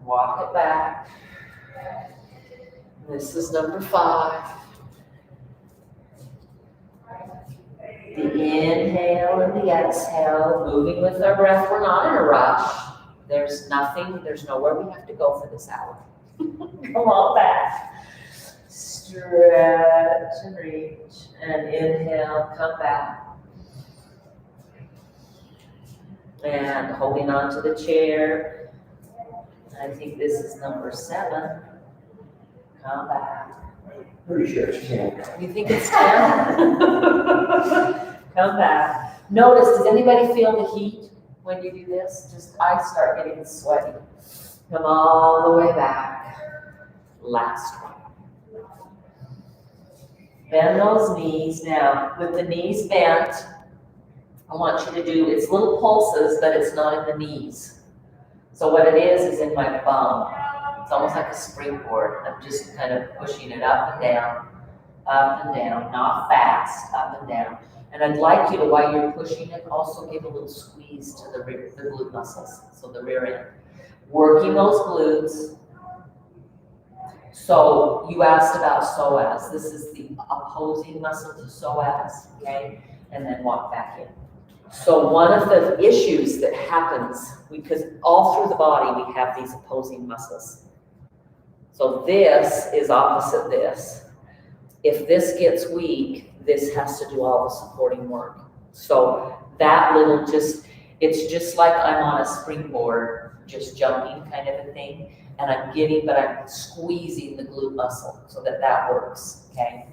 Walk it back. This is number 5. The inhale and the exhale, moving with our breath. We're not in a rush. There's nowhere we have to go for this hour. Come on back. Stretch and reach. And inhale, come back. And holding on to the chair. I think this is number 7. Come back. Pretty sure it's 10. You think it's 10? Come back. Notice, does anybody feel the heat when you do this? I start getting sweaty. Come all the way back. Last one. Bend those knees. Now, with the knees bent, I want you to do, it's little pulses, but it's not in the knees. So what it is in my bum. It's almost like a springboard. I'm just kind of pushing it up and down, not fast, up and down. And I'd like you to, while you're pushing it, also give a little squeeze to the glute muscles, so the rear end. Working those glutes. So you asked about psoas. This is the opposing muscle to psoas, okay? And then walk back in. So one of the issues that happens, because all through the body we have these opposing muscles. So this is opposite this. If this gets weak, this has to do all the supporting work. So that little it's just like I'm on a springboard, just jumping kind of a thing. And I'm squeezing the glute muscle so that works, okay?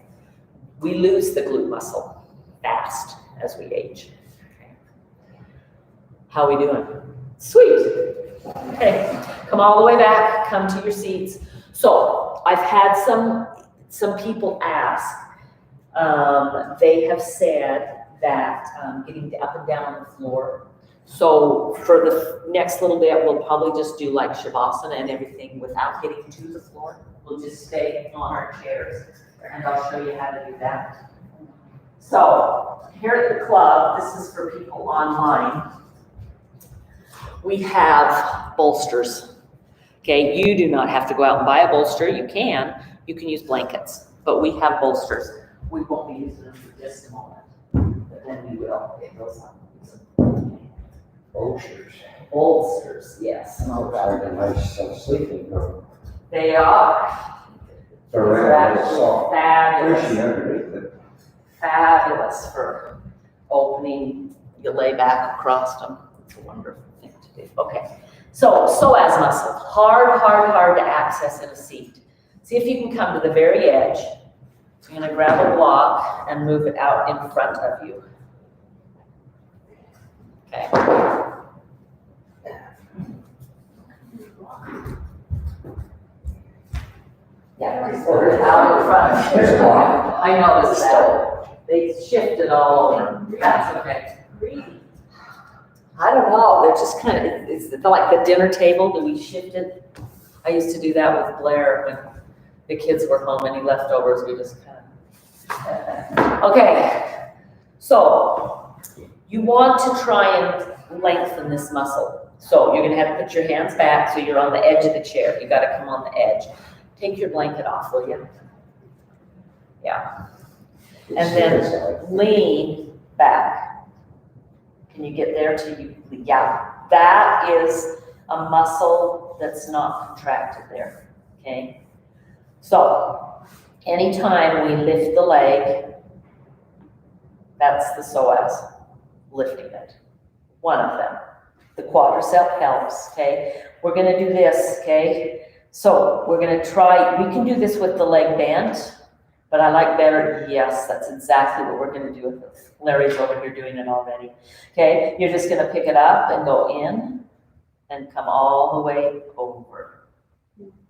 We lose the glute muscle fast as we age. Okay. How are we doing? Sweet. Okay, come all the way back, come to your seats. So I've had some people ask, they have said that getting up and down on the floor. So for the next little bit, we'll probably just do like Savasana and everything without getting to the floor. We'll just stay on our chairs, and I'll show you how to do that. So here at the club, this is for people online. We have bolsters. Okay, you do not have to go out and buy a bolster. You can use blankets, but we have bolsters. We won't be using them for just a moment, but then we will. It goes on. Bolsters, yes. Looks like a nice sleeping room. They are. They're actually soft. Fabulous. Cushion underneath it. Fabulous for opening. You lay back across them. It's a wonderful thing to do. Okay. So psoas muscle, hard to access in a seat. See if you can come to the very edge. You're going to grab a block and move it out in front of you. Okay. Yeah, or out in front. It's blocked. I noticed that. They shifted all over. That's okay. I don't know, they're just kind of, it's like the dinner table that we shifted. I used to do that with Blair when the kids were home, any leftovers, we just kind of. Okay, so you want to try and lengthen this muscle. So you're gonna have to put your hands back so you're on the edge of the chair. You gotta come on the edge. Take your blanket off, will you? Yeah. And then lean back. Can you get there till you, yeah. That is a muscle that's not contracted there, okay? So, anytime we lift the leg, that's the psoas, lifting it. One of them. The quadricep helps, okay? We're gonna do this, okay? So, we're gonna try, we can do this with the leg bent, but I like better, yes, that's exactly what we're gonna do with this. Larry's over here doing it already. Okay, you're just gonna pick it up and go in and come all the way over.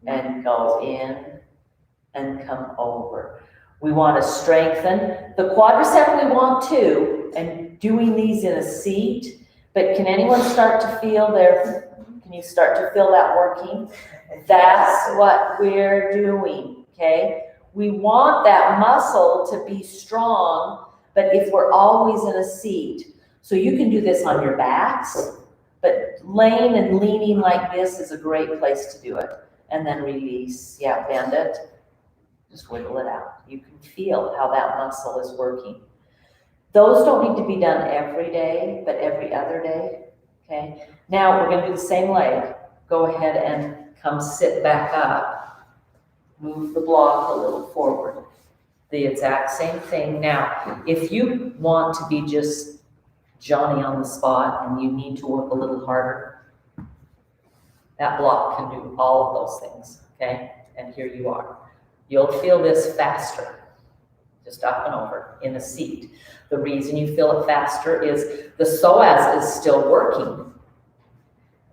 And go in and come over. We wanna strengthen. The quadricep we want to, and doing these in a seat, but can anyone start to feel can you start to feel that working? That's what we're doing, okay? We want that muscle to be strong, but if we're always in a seat, so you can do this on your backs, but laying and leaning like this is a great place to do it. And then release, yeah, bend it, just wiggle it out. You can feel how that muscle is working. Those don't need to be done every day, but every other day, okay? Now we're gonna do the same leg. Go ahead and come sit back up. Move the block a little forward. The exact same thing. Now, if you want to be just Johnny on the spot and you need to work a little harder, that block can do all of those things, okay? And here you are. You'll feel this faster, just up and over in a seat. The reason you feel it faster is the psoas is still working,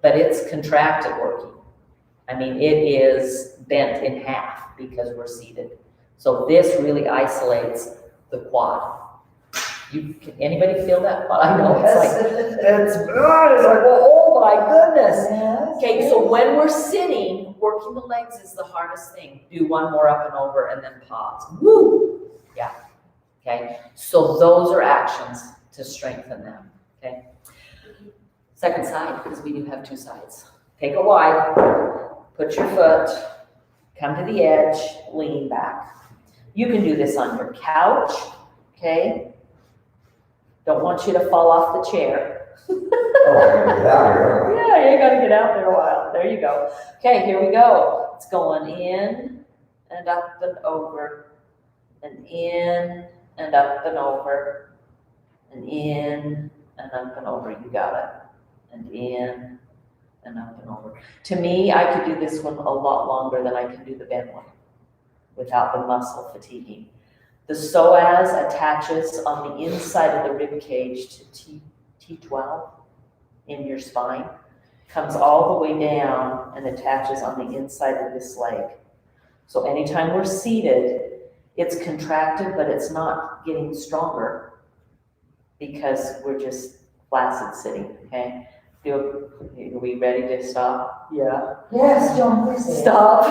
but it's contracted working. I mean, it is bent in half because we're seated. So this really isolates the quad. Anybody feel that quad? I know, it's like, oh my goodness. Okay, so when we're sitting, working the legs is the hardest thing. Do one more up and over and then pause. Woo! Yeah, okay. So those are actions to strengthen them, okay? Second side, because we do have two sides. Take it wide, put your foot, come to the edge, lean back. You can do this on your couch, okay? Don't want you to fall off the chair. Oh, I gotta get out here. Yeah, you gotta get out there a while. There you go. Okay, here we go. It's going in and up and over, and in and up and over, and in and up and over. You got it. And in and up and over. To me, I could do this one a lot longer than I can do the bent one without the muscle fatiguing. The psoas attaches on the inside of the rib cage to T12 in your spine, comes all the way down and attaches on the inside of this leg. So anytime we're seated, it's contracted, but it's not getting stronger because we're just flaccid sitting, okay? Are we ready to stop? Yeah. Yes, John, please. Stop.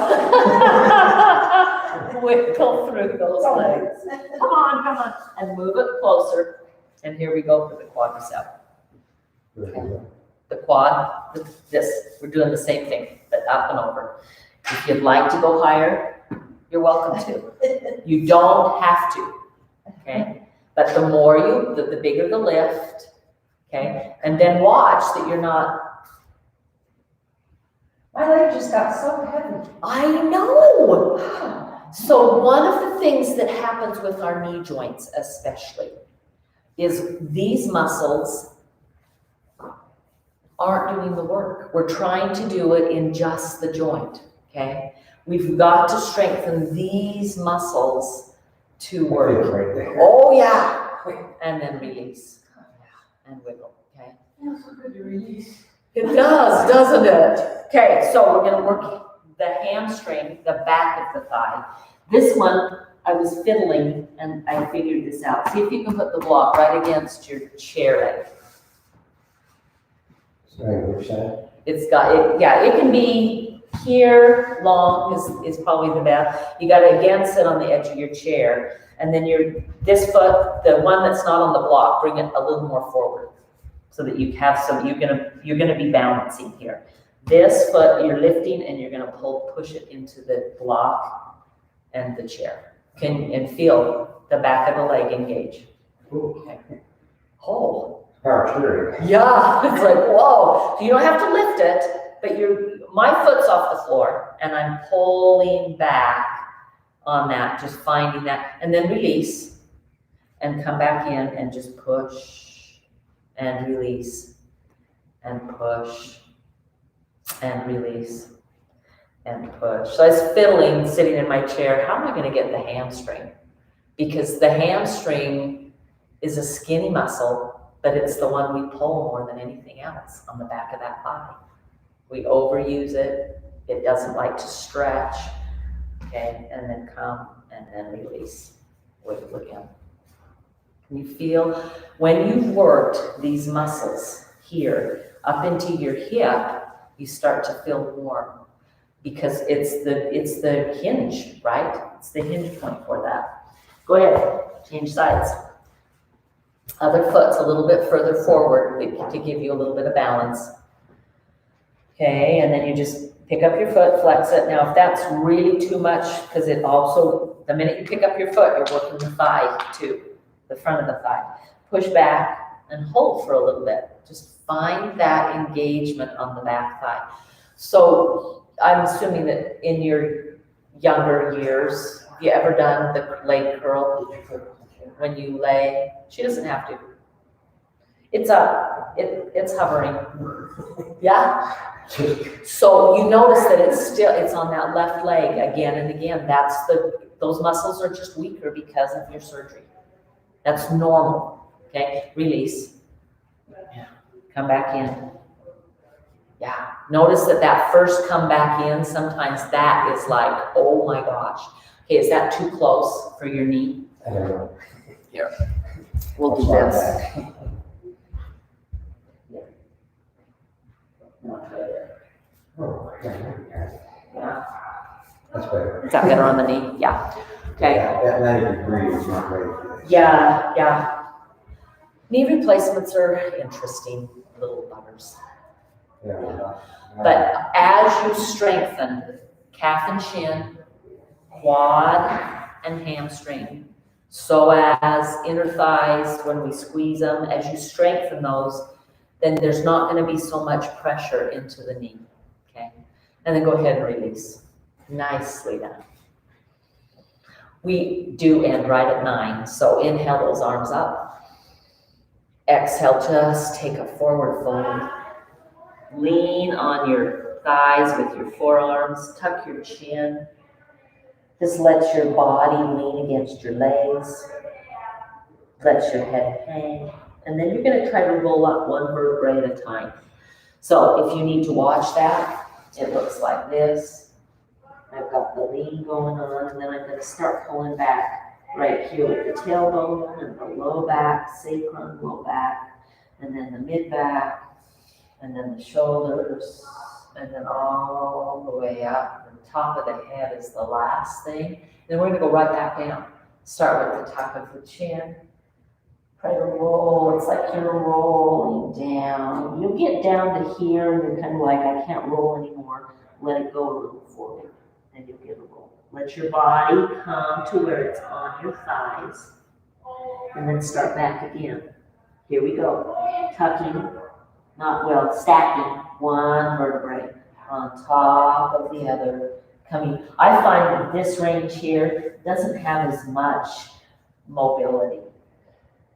Wiggle through those legs. Come on, and move it closer. And here we go for the quadricep. The quad, this, we're doing the same thing, but up and over. If you'd like to go higher, you're welcome to. You don't have to, okay? But the more the bigger the lift, okay? And then watch that you're not. My leg just got so heavy. I know. So one of the things that happens with our knee joints especially is these muscles aren't doing the work. We're trying to do it in just the joint, okay? We've got to strengthen these muscles to work. Right there. Oh yeah, and then release and wiggle, okay? Feels so good to release. It does, doesn't it? Okay, so we're gonna work the hamstring, the back of the thigh. This one, I was fiddling and I figured this out. See if you can put the block right against your chair leg. Sorry, which side? It's got, it can be here, long is probably the best. You gotta again sit on the edge of your chair. And then this foot, the one that's not on the block, bring it a little more forward. So that you have some, you're gonna be balancing here. This foot, you're lifting and you're gonna push it into the block and the chair. And feel the back of the leg engage. Okay. Oh. Power Yeah, it's like, whoa. So you don't have to lift it, but my foot's off the floor and I'm pulling back on that, just finding that, and then release and come back in and just push and release and push and release and push. So I was fiddling, sitting in my chair, how am I gonna get the hamstring? Because the hamstring is a skinny muscle, but it's the one we pull more than anything else on the back of that thigh. We overuse it. It doesn't like to stretch. Okay, and then come and then release. Wiggle again. Can you feel when you've worked these muscles here up into your hip, you start to feel more because it's the hinge, right? It's the hinge point for that. Go ahead, change sides. Other foot's a little bit further forward to give you a little bit of balance. Okay, and then you just pick up your foot, flex it. Now, if that's really too much, because it also, the minute you pick up your foot, you're working the thigh too, the front of the thigh. Push back and hold for a little bit. Just find that engagement on the back thigh. So I'm assuming that in your younger years, have you ever done the leg curl when you lay? She doesn't have to. It's up, it's hovering. Yeah? So you notice that it's on that left leg again and again. Those muscles are just weaker because of your surgery. That's normal, okay? Release. Yeah. Come back in. Yeah. Notice that first come back in, sometimes that is like, oh my gosh. Okay, is that too close for your knee? I don't know. Here. We'll do this. Oh, Yeah. that's better. Is that better on the knee? Yeah. Okay. Yeah, that 90 degree is not ready for this. Yeah. Knee replacements are interesting little buggers. Yeah. But as you strengthen calf and shin, quad and hamstring, psoas, inner thighs, when we squeeze them, as you strengthen those, then there's not going to be so much pressure into the knee, okay? And then go ahead and release. Nicely done. We do end right at 9, so inhale those arms up. Exhale, just take a forward fold. Lean on your thighs with your forearms, tuck your chin. Just let your body lean against your legs. Let your head hang. And then you're going to try to roll up one vertebrae at a time. So if you need to watch that, it looks like this. I've got the lean going on, and then I'm going to start pulling back right here with the tailbone and the low back, sacrum, low back, and then the mid back, and then the shoulders, and then all the way up. The top of the head is the last thing. Then we're going to go right back down. Start with the top of the chin. Try to roll. It's like you're rolling down. You get down to here, and you're kind of like, I can't roll anymore. Let it go a little forward, and you'll get a roll. Let your body come to where it's on your thighs, and then start back again. Here we go. Tucking, stacking one vertebrae on top of the other. Coming. I find that this range here doesn't have as much mobility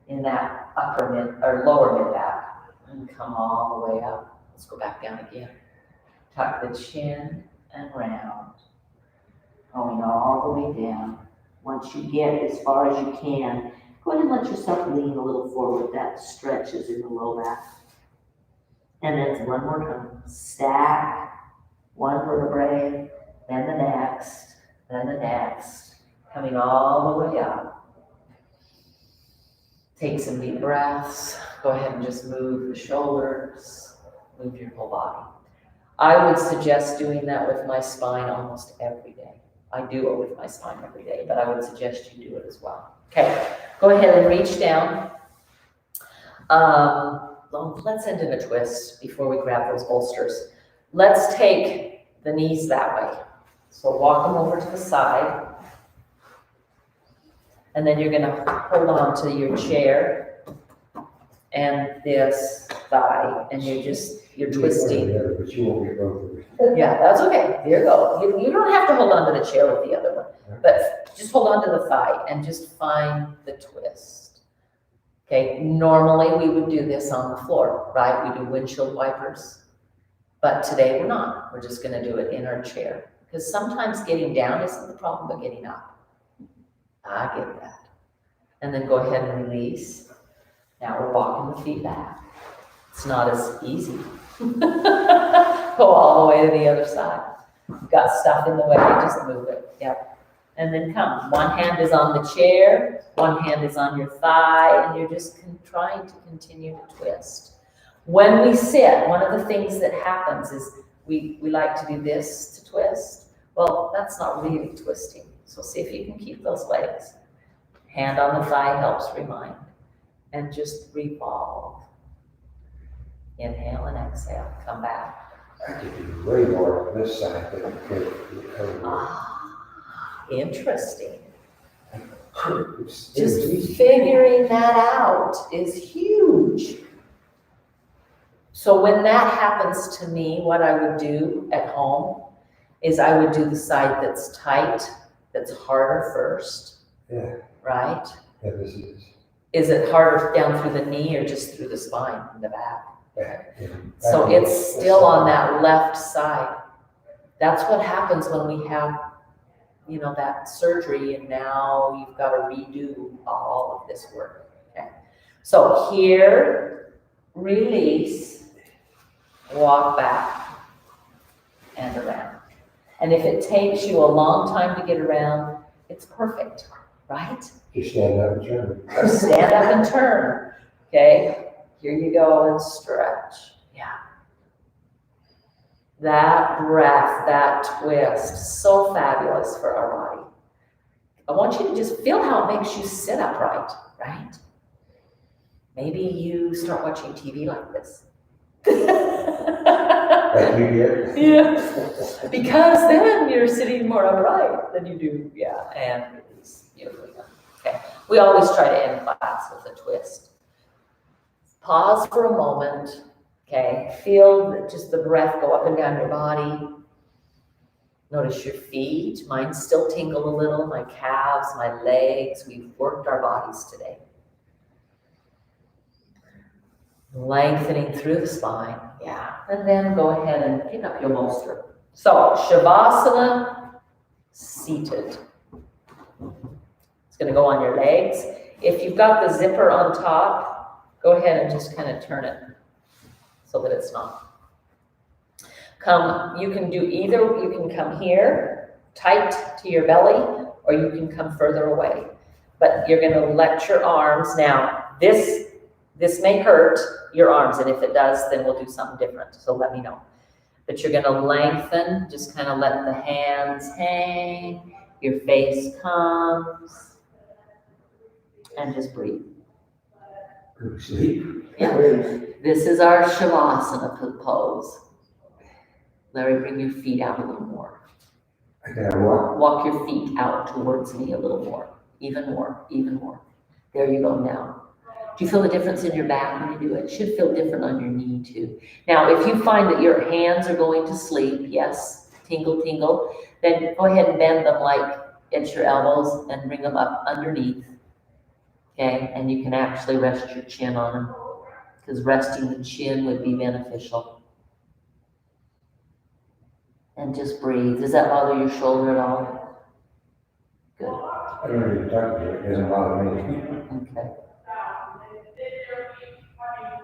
in that upper mid or lower mid back, and come all the way up. Let's go back down again. Tuck the chin and round, going all the way down. Once you get as far as you can, go ahead and let yourself lean a little forward. That stretches in the low back. And then one more time. Stack one vertebrae then the next, then the next, coming all the way up. Take some deep breaths. Go ahead and just move the shoulders, move your whole body. I would suggest doing that with my spine almost every day. I do it with my spine every day, but I would suggest you do it as well. Okay, go ahead and reach down. Let's end in a twist before we grab those bolsters. Let's take the knees that way. So walk them over to the side. And then you're gonna hold on to your chair and this thigh, and you're twisting. But you won't get both of it. Yeah, that's okay. Here you go. You don't have to hold on to the chair with the other one, but just hold on to the thigh and just find the twist. Okay, normally we would do this on the floor, right? We do windshield wipers, but today we're not. We're just gonna do it in our chair, because sometimes getting down isn't the problem, but getting up. I get that. And then go ahead and release. Now we're walking the feet back. It's not as easy. Go all the way to the other side. You've got stuff in the way, just move it. Yep. And then come. One hand is on the chair, one hand is on your thigh, and you're just trying to continue to twist. When we sit, one of the things that happens is we like to do this to twist. Well, that's not really twisting. So see if you can keep those legs. Hand on the thigh helps remind. And just revolve. Inhale and exhale. Come back. I could do way more on this side than I could the other one. Ah, interesting. It's Just easy. figuring that out is huge. So when that happens to me, what I would do at home is I would do the side that's tight, that's harder first. Yeah. Right? Yeah, this is Is it harder down through the knee or just through the spine in the back? back. So it's still on that left side. That's what happens when we have, that surgery, and now you've got to redo all of this work. Okay. So here, release, walk back and around. And if it takes you a long time to get around, it's perfect, right? Just stand up and turn. Or stand up and turn. Okay, here you go, and stretch. Yeah. That breath, that twist, so fabulous for our body. I want you to just feel how it makes you sit upright, right? Maybe you start watching TV like this. Like you did? Yeah. Because then you're sitting more upright than you do, and release. Beautifully done. Okay. We always try to end class with a twist. Pause for a moment. Okay. Feel just the breath go up and down your body. Notice your feet. Mine still tingle a little. My calves, my legs. We've worked our bodies today. Lengthening through the spine. Yeah. And then go ahead and pick up your bolster. So, Savasana, seated. It's going to go on your legs. If you've got the zipper on top, go ahead and just kind of turn it so that it's not. You can do either. You can come here, tight to your belly, or you can come further away. But you're going to let your arms. Now, this may hurt your arms, and if it does, then we'll do something different. So let me know. But you're going to lengthen, just kind of let the hands hang, your face comes, and just breathe. Go to sleep. Yeah. This is our Shavasana pose. Larry, bring your feet out a little more. I gotta walk. Walk your feet out towards me a little more. Even more, even more. There you go now. Do you feel the difference in your back when you do it? It should feel different on your knee too. Now, if you find that your hands are going to sleep, yes, tingle, tingle, then go ahead and bend them like at your elbows and bring them up underneath. Okay, and you can actually rest your chin on them, because resting the chin would be beneficial. And just breathe. Does that bother your shoulder at all? Good. I don't even talk to you. It doesn't bother me. Okay.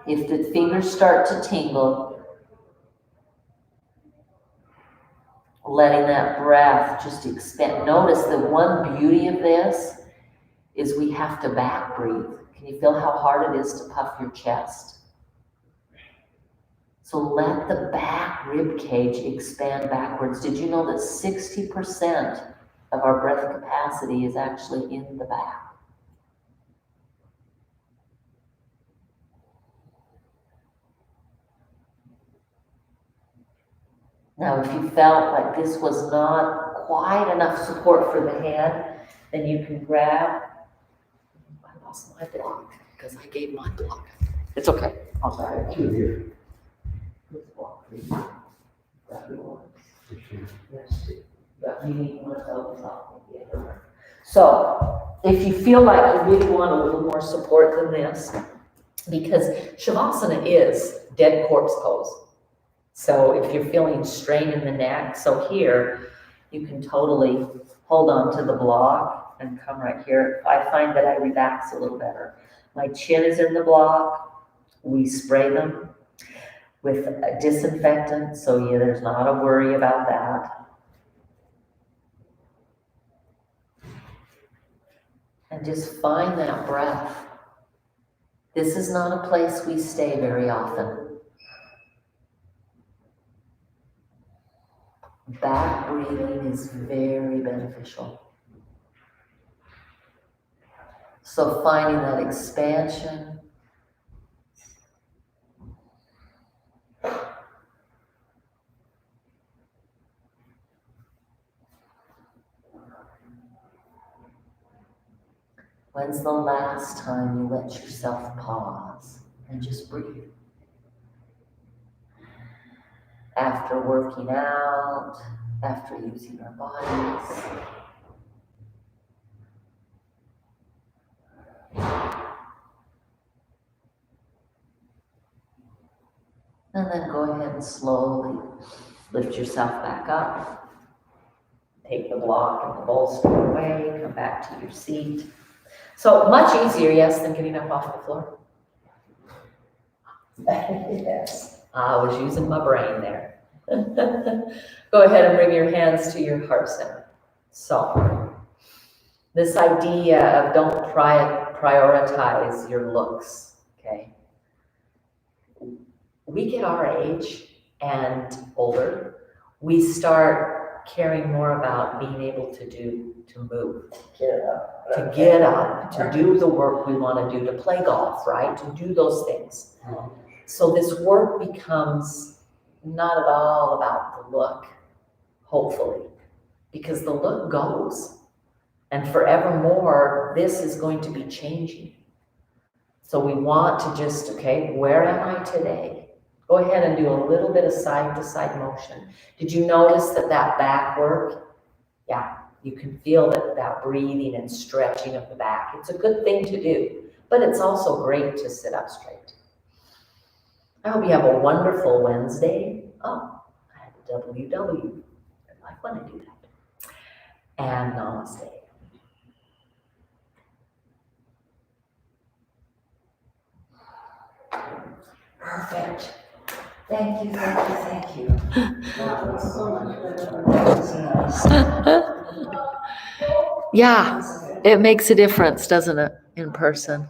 If the fingers start to tingle, letting that breath just expand. Notice the one beauty of this is we have to back breathe. Can you feel how hard it is to puff your chest? So let the back rib cage expand backwards. Did you know that 60% of our breath capacity is actually in the back? Now, if you felt like this was not quite enough support for the head, then you can grab, I lost my block because I gave my block. It's okay, I'll grab it. Two here. This block for you. Grab yours. Yes, two. But you need one of those off the other one. So, if you feel like you really want a little more support than this, because Savasana is dead corpse pose. So if you're feeling strain in the neck, so here, you can totally hold on to the block and come right here. I find that I relax a little better. My chin is in the block. We spray them with a disinfectant, so yeah, there's not a worry about that. And just find that breath. This is not a place we stay very often. Back breathing is very beneficial. So finding that expansion. When's the last time you let yourself pause and just breathe? After working out, after using our bodies. And then go ahead and slowly lift yourself back up. Take the block and the bolster away, come back to your seat. So much easier, yes, than getting up off the floor. Yes. I was using my brain there. Go ahead and bring your hands to your heart center. So, this idea of don't prioritize your looks, okay? We get our age and older, we start caring more about being able to move. To get up, to do the work we want to do, to play golf, right? To do those things. So this work becomes not at all about the look, hopefully, because the look goes. And forevermore, this is going to be changing. So we want to just, okay, where am I today? Go ahead and do a little bit of side-to-side motion. Did you notice that back work? Yeah, you can feel that breathing and stretching of the back. It's a good thing to do, but it's also great to sit up straight. I hope you have a wonderful Wednesday. Oh, I have a WW. I like when I do that. And namaste. Perfect. Thank you, thank you, thank you. That was so much better. That was nice. Yeah, it makes a difference, doesn't it, in person?